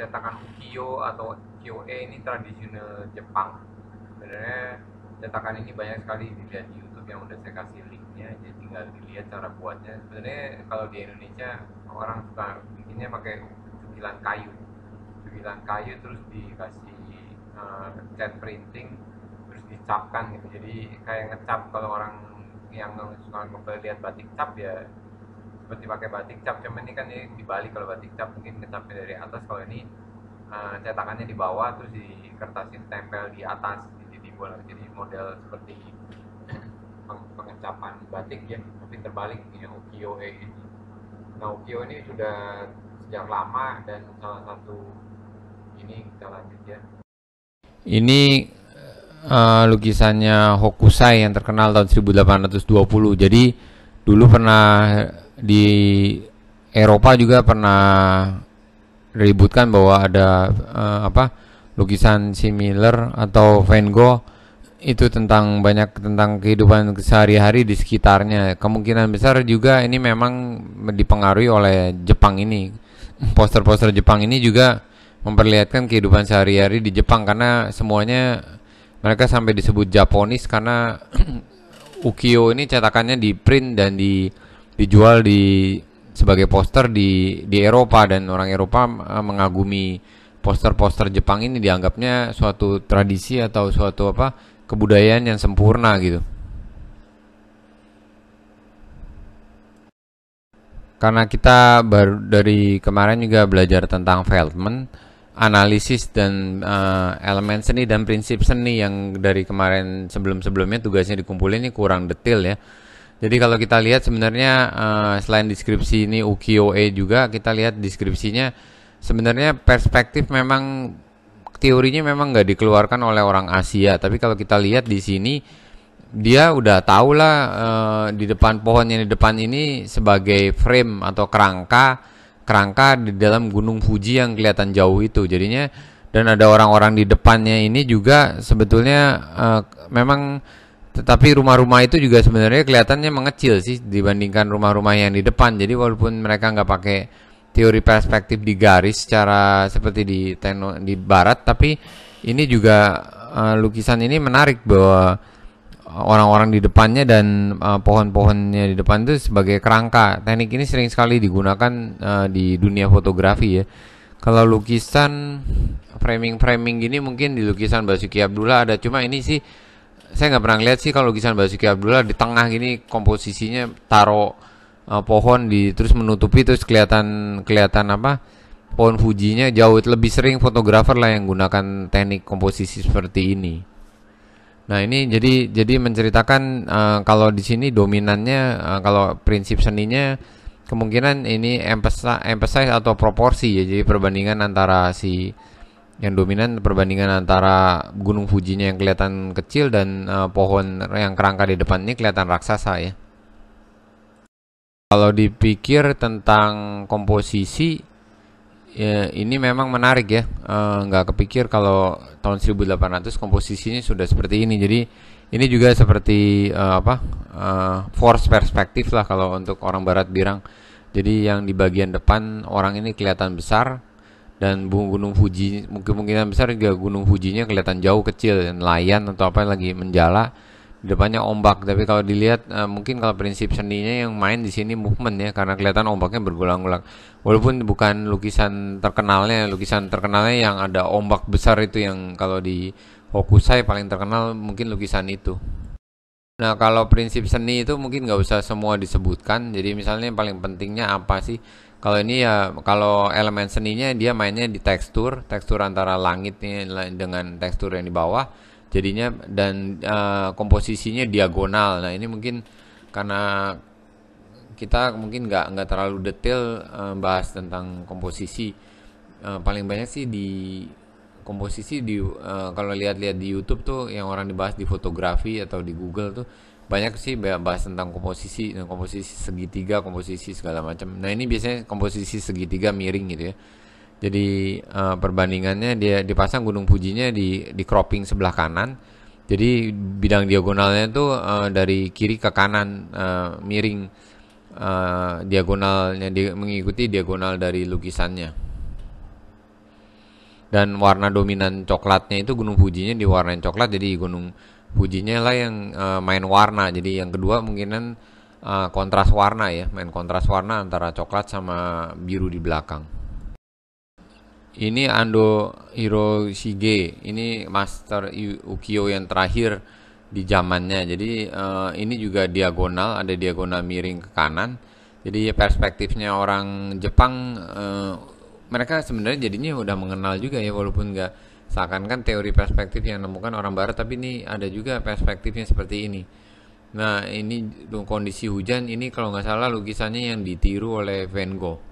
cetakan ukiyo atau ukiyo-e ini tradisional Jepang. Sebenarnya cetakan ini banyak sekali dilihat di YouTube yang udah saya kasih linknya, jadi tinggal dilihat cara buatnya. Sebenarnya kalau di Indonesia orang suka bikinnya pakai cubilan kayu terus dikasih cat printing terus dicapkan gitu. Jadi kayak ngecap, kalau orang yang suka lihat batik cap ya seperti pakai batik cap, cuman ini kan ini dibalik. Kalau batik cap mungkin ngecapnya dari atas, kalau ini cetakannya di bawah terus di kertasin tempel di atas, jadi model seperti pengecapan batik ya, tapi terbalik yang ukiyo-e ini. Nah, ukiyo ini sudah sejak lama dan salah satu ini kita lanjut ya. Ini lukisannya Hokusai yang terkenal tahun 1820. Jadi dulu pernah di Eropa juga pernah diributkan bahwa ada lukisan similar atau Van Gogh itu banyak tentang kehidupan sehari-hari di sekitarnya. Kemungkinan besar juga ini memang dipengaruhi oleh Jepang ini. Poster-poster Jepang ini juga memperlihatkan kehidupan sehari-hari di Jepang, karena semuanya mereka sampai disebut Japonis karena ukiyo ini cetakannya di print dan dijual sebagai poster di Eropa, dan orang Eropa mengagumi poster-poster Jepang ini, dianggapnya suatu tradisi atau suatu kebudayaan yang sempurna gitu. Karena kita baru dari kemarin juga belajar tentang Feldman, analisis dan elemen seni dan prinsip seni, yang dari kemarin sebelum-sebelumnya tugasnya dikumpulin ini kurang detail ya. Jadi kalau kita lihat sebenarnya selain deskripsi ini ukiyo-e juga kita lihat deskripsinya, sebenarnya perspektif memang teorinya memang nggak dikeluarkan oleh orang Asia, tapi kalau kita lihat di sini dia udah tahu lah di depan pohon yang di depan ini sebagai frame atau kerangka di dalam Gunung Fuji yang kelihatan jauh itu jadinya, dan ada orang-orang di depannya ini juga sebetulnya memang, tetapi rumah-rumah itu juga sebenarnya kelihatannya mengecil sih dibandingkan rumah-rumah yang di depan. Jadi walaupun mereka nggak pakai teori perspektif di garis secara seperti di barat, tapi ini juga lukisan ini menarik bahwa orang-orang di depannya dan pohon-pohonnya di depan itu sebagai kerangka. Teknik ini sering sekali digunakan di dunia fotografi ya. Kalau lukisan framing gini mungkin di lukisan Basuki Abdullah ada, cuma ini sih saya nggak pernah lihat sih kalau lukisan Basuki Abdullah di tengah gini komposisinya taruh pohon terus menutupi, terus kelihatan pohon Fujinya jauh. Lebih sering fotografer lah yang gunakan teknik komposisi seperti ini. Nah ini jadi menceritakan kalau di sini dominannya kalau prinsip seninya kemungkinan ini emphasize atau proporsi ya. Jadi perbandingan antara yang dominan perbandingan antara Gunung Fujinya yang kelihatan kecil dan pohon yang kerangka di depan ini kelihatan raksasa ya. Kalau dipikir tentang komposisi ya, ini memang menarik ya. Nggak kepikir kalau tahun 1800 komposisinya sudah seperti ini. Jadi ini juga seperti force perspektif lah kalau untuk orang barat bilang. Jadi yang di bagian depan orang ini kelihatan besar, dan Gunung Fuji kemungkinan besar juga Gunung Fujinya kelihatan jauh kecil, nelayan atau apa lagi menjala, di depannya ombak. Tapi kalau dilihat mungkin kalau prinsip seninya yang main di sini movement ya, karena kelihatan ombaknya bergulang-gulang. Walaupun bukan lukisan terkenalnya yang ada ombak besar itu, yang kalau di Hokusai paling terkenal mungkin lukisan itu. Nah kalau prinsip seni itu mungkin nggak usah semua disebutkan. Jadi misalnya yang paling pentingnya apa sih? Kalau ini ya, kalau elemen seninya dia mainnya di tekstur antara langitnya dengan tekstur yang di bawah, jadinya dan komposisinya diagonal. Nah ini mungkin karena kita mungkin nggak terlalu detail bahas tentang komposisi. Paling banyak sih di komposisi kalau lihat-lihat di YouTube tuh yang orang dibahas di fotografi atau di Google tuh banyak sih bahas tentang komposisi segitiga, komposisi segala macam. Nah ini biasanya komposisi segitiga miring gitu ya. Jadi perbandingannya dia dipasang Gunung Fujinya di cropping sebelah kanan. Jadi bidang diagonalnya itu dari kiri ke kanan miring, diagonalnya mengikuti diagonal dari lukisannya. dan warna dominan coklatnya itu Gunung Fujinya diwarnain coklat, jadi Gunung Fujinya lah yang main warna. Jadi yang kedua mungkinan kontras warna ya, main kontras warna antara coklat sama biru di belakang. Ini Ando Hiroshige, ini master ukiyo yang terakhir di zamannya. Jadi ini juga diagonal, ada diagonal miring ke kanan. Jadi perspektifnya orang Jepang, mereka sebenarnya jadinya udah mengenal juga ya, walaupun nggak seakan kan teori perspektif yang nemukan orang Barat, tapi ini ada juga perspektifnya seperti ini. Nah ini kondisi hujan, ini kalau nggak salah lukisannya yang ditiru oleh Van Gogh.